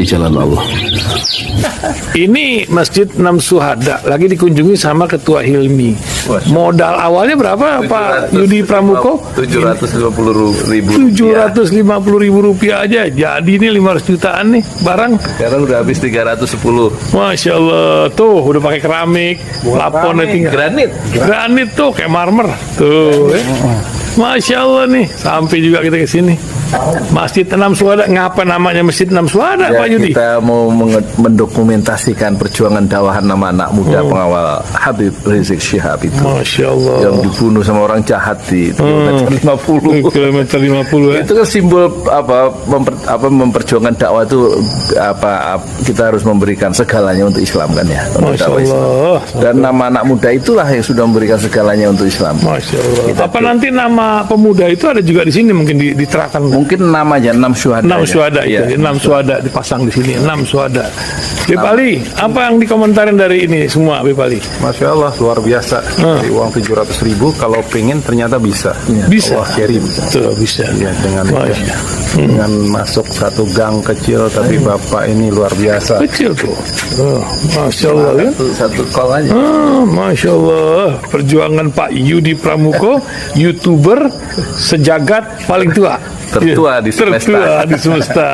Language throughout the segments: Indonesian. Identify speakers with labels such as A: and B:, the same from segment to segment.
A: di jalan Allah.
B: Ini Masjid Enam Syuhada lagi dikunjungi sama Ketua Hilmi. Modal awalnya berapa Pak Yudi Pramuko?
C: 750.000
B: Rp750.000 aja. Jadi ini 500 jutaan nih barang.
C: Sekarang udah habis 310.
B: Masya Allah, tuh udah pakai keramik, laponnya tinggal. Granit tuh kayak marmer. Tuh, Masya Allah nih, sampai juga kita ke sini. Masjid Enam Syuhada, ngapa namanya Masjid Enam Syuhada,
C: Ya,
B: Pak Yudi?
C: kita mau mendokumentasikan perjuangan dakwah nama anak muda pengawal Habib Rizik Syihab itu.
B: Masya Allah.
C: Yang dibunuh sama orang jahat di kilometer 50.
B: Kilometer 50 ya.
C: Itu kan simbol memperjuangkan dakwah itu kita harus memberikan segalanya untuk Islam kan ya. Untuk
B: Masya
C: dakwah Islam.
B: Allah.
C: Dan nama anak muda itulah yang sudah memberikan segalanya untuk Islam.
B: Masya Allah. Apa nanti nama pemuda itu ada juga di sini mungkin diterapkan?
C: Mungkin namanya 6 syuhada.
B: 6 syuhada
C: ya.
B: itu, 6 syuhada dipasang di sini, 6 syuhada. Bip Ali, apa yang dikomentarin dari ini semua, Bip Ali?
D: Masya Allah, luar biasa. Dari uang 700.000, kalau pengen ternyata bisa.
B: Bisa.
D: Allah kirim.
B: Tuh, bisa.
D: Ya,
B: Masya.
D: dengan masuk satu gang kecil, tapi Bapak ini luar biasa.
B: Kecil tuh. Masya Allah ya.
C: Satu call aja.
B: Masya Allah. Perjuangan Pak Yudi Pramuko, YouTuber sejagat paling tua.
C: Tertua di semesta.
B: Tertua di semesta.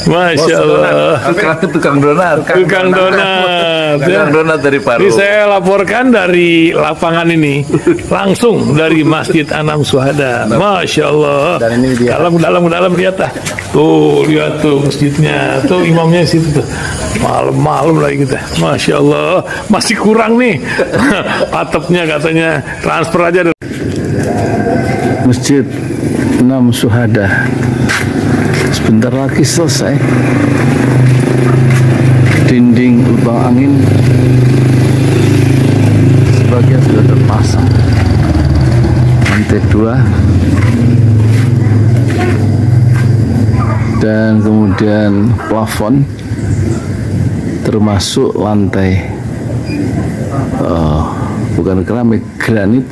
B: Masya Allah.
C: Tukang donat.
B: Tukang donat.
C: Tukang donat dari Paru.
B: Ini saya laporkan dari lapangan ini, langsung dari Masjid Enam Syuhada. Masya Allah.
D: Dan ini dia.
B: Dalam lihat ah. Tuh lihat tuh masjidnya. Tuh imamnya di situ tuh. Malam-malam lagi kita. Masya Allah. Masih kurang nih. Atapnya katanya transfer aja.
C: Masjid Enam Syuhada sebentar lagi selesai. Dinding lubang angin sebagian sudah terpasang. Lantai 2 dan kemudian plafon termasuk lantai bukan keramik, granit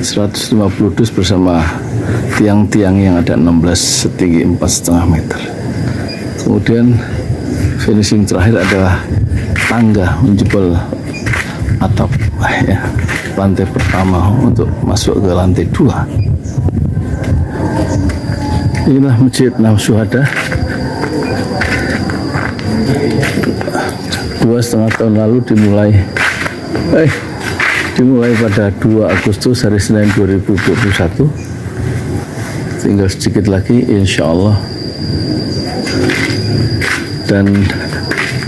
C: 150 dus bersama tiang-tiang yang ada 16 setinggi 4,5 meter. Kemudian finishing terakhir adalah tangga menjebol atap ya, lantai pertama untuk masuk ke lantai 2. Inilah Masjid Enam Syuhada. 2,5 tahun lalu dimulai pada 2 Agustus hari Senin 2021. Tinggal sedikit lagi insya Allah, dan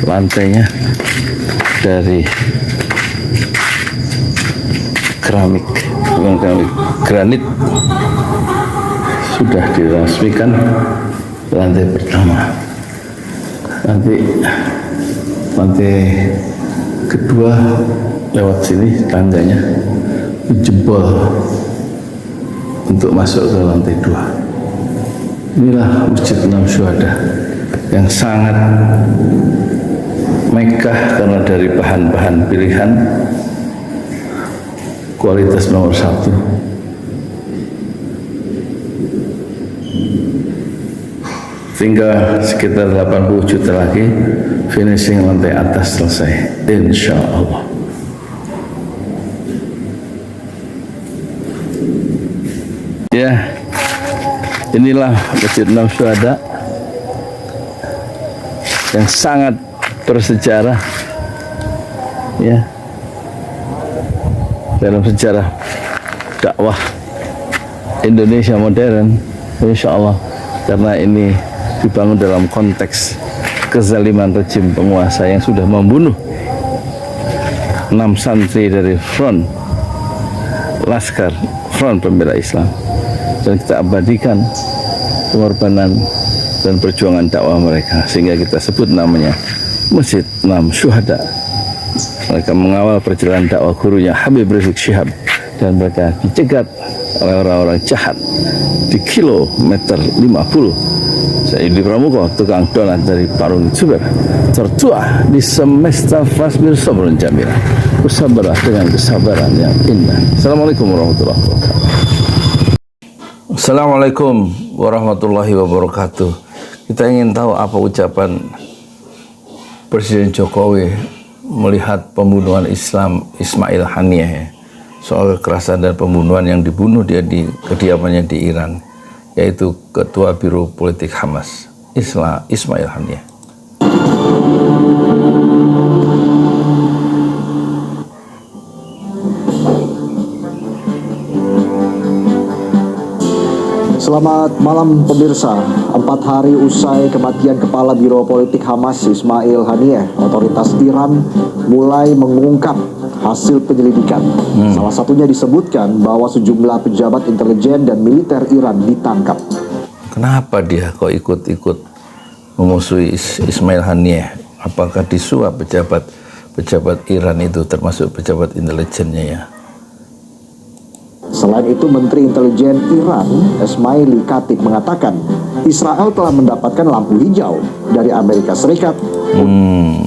C: lantainya dari keramik, bukan keramik, granit sudah diresmikan lantai pertama. Nanti lantai kedua lewat sini tangganya jebol untuk masuk ke lantai 2. Inilah Masjid Enam Syuhada yang sangat megah karena dari bahan-bahan pilihan kualitas nomor 1. Tinggal sekitar 80 juta lagi finishing lantai atas selesai insya Allah. Ya, inilah Masjid Enam Syuhada yang sangat bersejarah ya dalam sejarah dakwah Indonesia modern, insya Allah, karena ini dibangun dalam konteks kezaliman rejim penguasa yang sudah membunuh 6 santri dari front Laskar Front Pembela Islam, dan kita abadikan pengorbanan dan perjuangan dakwah mereka sehingga kita sebut namanya Masjid Enam Syuhada. Mereka mengawal perjalanan dakwah gurunya Habib Rizik Syihab, dan mereka dicegat oleh orang-orang jahat di kilometer 50. Saya Yudi Pramuko, tukang donat dari Parung Juber, tertua di semesta Fasbir Sabrun Jamila. Bersabarlah dengan kesabaran yang indah. Assalamualaikum warahmatullahi wabarakatuh. Assalamualaikum warahmatullahi wabarakatuh. Kita ingin tahu apa ucapan Presiden Jokowi melihat pembunuhan Ismail Haniyeh ya, soal kekerasan dan pembunuhan yang dibunuh dia di kediamannya di Iran, yaitu Ketua Biro Politik Hamas Ismail Haniyeh.
A: Selamat malam pemirsa. 4 hari usai kematian Kepala Biro Politik Hamas Ismail Haniyeh, otoritas Iran mulai mengungkap hasil penyelidikan. Salah satunya disebutkan bahwa sejumlah pejabat intelijen dan militer Iran ditangkap.
C: Kenapa dia kok ikut-ikut memusuhi Ismail Haniyeh? Apakah disuap pejabat Iran itu, termasuk pejabat intelijennya ya?
A: Selain itu, Menteri Intelijen Iran Esmaili Khatib mengatakan Israel telah mendapatkan lampu hijau dari Amerika Serikat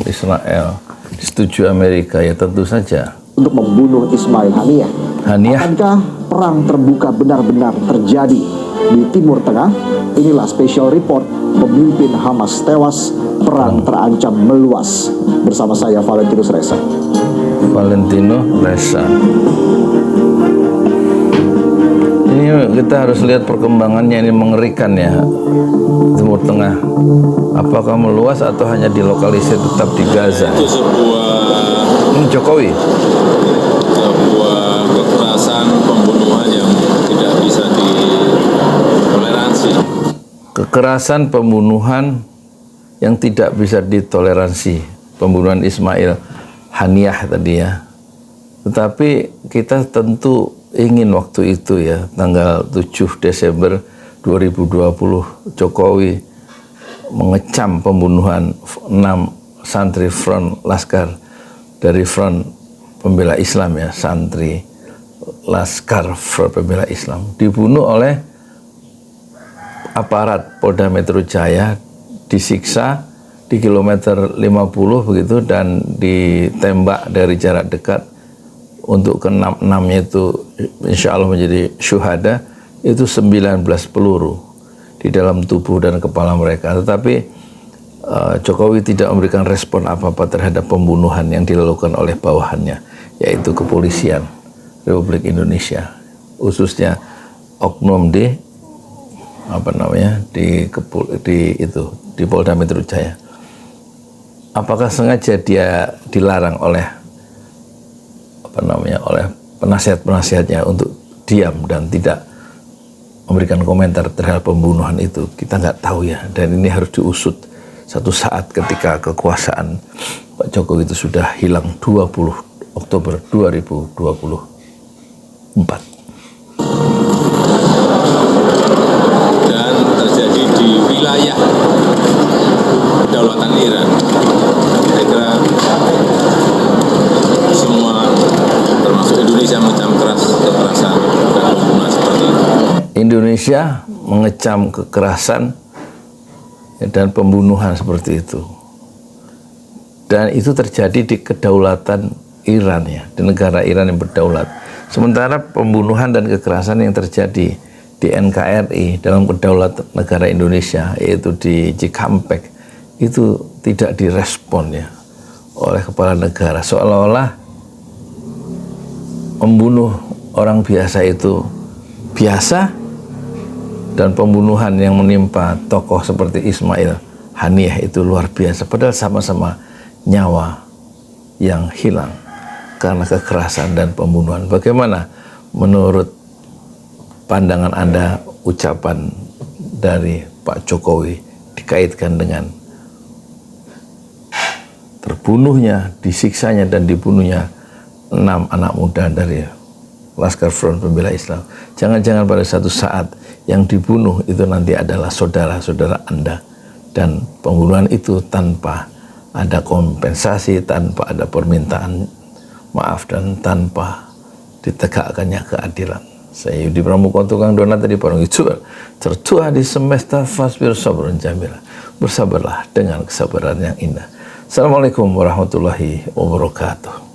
C: Israel disetujui Amerika ya, tentu saja,
A: untuk membunuh Ismail Haniyeh. Akankah perang terbuka benar-benar terjadi di Timur Tengah? Inilah special report pemimpin Hamas tewas, perang terancam meluas. Bersama saya Valentinus Reza.
C: Ini kita harus lihat perkembangannya, ini mengerikan ya. Timur Tengah apakah meluas atau hanya dilokalisir tetap di Gaza?
E: Itu sebuah
C: Jokowi,
E: sebuah kekerasan pembunuhan yang tidak bisa ditoleransi.
C: Kekerasan pembunuhan yang tidak bisa ditoleransi, pembunuhan Ismail Haniyeh tadi ya. Tetapi kita tentu ingin waktu itu ya, tanggal 7 Desember 2020, Jokowi mengecam pembunuhan 6 santri front Laskar dari Front Pembela Islam ya, santri Laskar Front Pembela Islam, dibunuh oleh aparat Polda Metro Jaya, disiksa di kilometer 50 begitu, dan ditembak dari jarak dekat. Untuk ke-6-nya itu insya Allah menjadi syuhada, itu 19 peluru di dalam tubuh dan kepala mereka. Tetapi Jokowi tidak memberikan respon apa-apa terhadap pembunuhan yang dilakukan oleh bawahannya, yaitu kepolisian Republik Indonesia, khususnya oknum di di Polda Metro Jaya. Apakah sengaja dia dilarang oleh oleh penasihat-penasihatnya untuk diam dan tidak memberikan komentar terhadap pembunuhan itu? Kita nggak tahu ya, dan ini harus diusut satu saat ketika kekuasaan Pak Jokowi itu sudah hilang 20 Oktober 2024.
E: Dan terjadi di wilayah kedaulatan Iran. Saya kira semua termasuk Indonesia mengecam keras kekerasan dan pembunuhan seperti itu.
C: Indonesia mengecam kekerasan dan pembunuhan seperti itu. Dan itu terjadi di kedaulatan Iran ya, di negara Iran yang berdaulat. Sementara pembunuhan dan kekerasan yang terjadi di NKRI dalam kedaulatan negara Indonesia, yaitu di Cikampek, itu tidak direspon ya oleh kepala negara, seolah-olah membunuh orang biasa itu biasa, dan pembunuhan yang menimpa tokoh seperti Ismail Haniyeh itu luar biasa, padahal sama-sama nyawa yang hilang karena kekerasan dan pembunuhan. Bagaimana menurut pandangan Anda ucapan dari Pak Jokowi dikaitkan dengan terbunuhnya, disiksanya dan dibunuhnya 6 anak muda dari Laskar Front Pembela Islam? Jangan-jangan pada satu saat yang dibunuh itu nanti adalah saudara-saudara Anda, dan pembunuhan itu tanpa ada kompensasi, tanpa ada permintaan maaf, dan tanpa ditegakkannya keadilan. Saya Yudi Pramuka, tukang donat dari Parung Ijur, tertua di semesta fasbir sabrun jamila. Bersabarlah dengan kesabaran yang indah. Assalamualaikum warahmatullahi wabarakatuh.